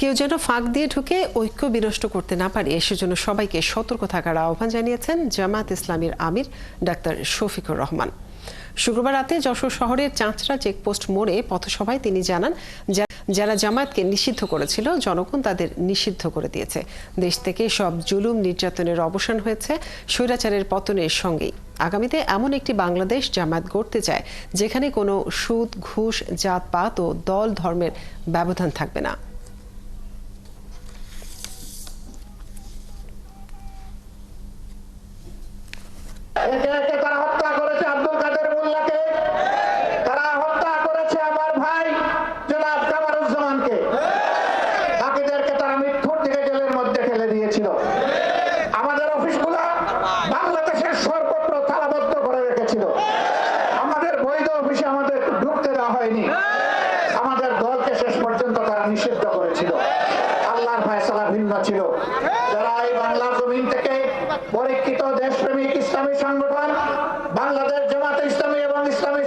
কেউ যেন ফাঁক দিয়ে ঢুকে ঐক্য বিনষ্ট করতে না পারে সেজন্য সবাইকে সতর্ক থাকার আহ্বান জানিয়েছেন জামায়াত ইসলামীর আমির ডাক্তার শফিকুর রহমান। শুক্রবার রাতে যশোর শহরের চাঁচড়া চেকপোস্ট মোড়ে পথসভায় তিনি জানান, যারা জামায়াতকে নিষিদ্ধ করেছিল জনগণ তাদের নিষিদ্ধ করে দিয়েছে। দেশ থেকে সব জুলুম নির্যাতনের অবসান হয়েছে স্বৈরাচারের পতনের সঙ্গেই। আগামীতে এমন একটি বাংলাদেশ জামায়াত গড়তে চায় যেখানে কোনো সুদ, ঘুষ, জাতপাত ও দল ধর্মের ব্যবধান থাকবে না। তারা হত্যা করেছে আব্দুল কাদের মোল্লাকে, তারা হত্যা করেছে আমার ভাই জনাব কামারুজ্জামানকে, বাকিদেরকে তারা মৃত্যুর দিকে জেলের মধ্যে ঠেলে দিয়েছিল। আমাদের অফিসগুলো বাংলাদেশের সর্বত্র তালাবদ্ধ করে রেখেছিল। আমাদের বৈধ অফিসে আমাদের ঢুকতে দেওয়া হয়নি। আমাদের দলকে শেষ পর্যন্ত তারা নিষিদ্ধ করেছিল। আল্লাহর ফয়সালা ভিন্ন ছিল। যারা এই বাংলার জমিন থেকে পরীক্ষিত দেশপ্রেমিক ইসলামী সংগঠন বাংলাদেশ জামায়াতে ইসলামী এবং ইসলামী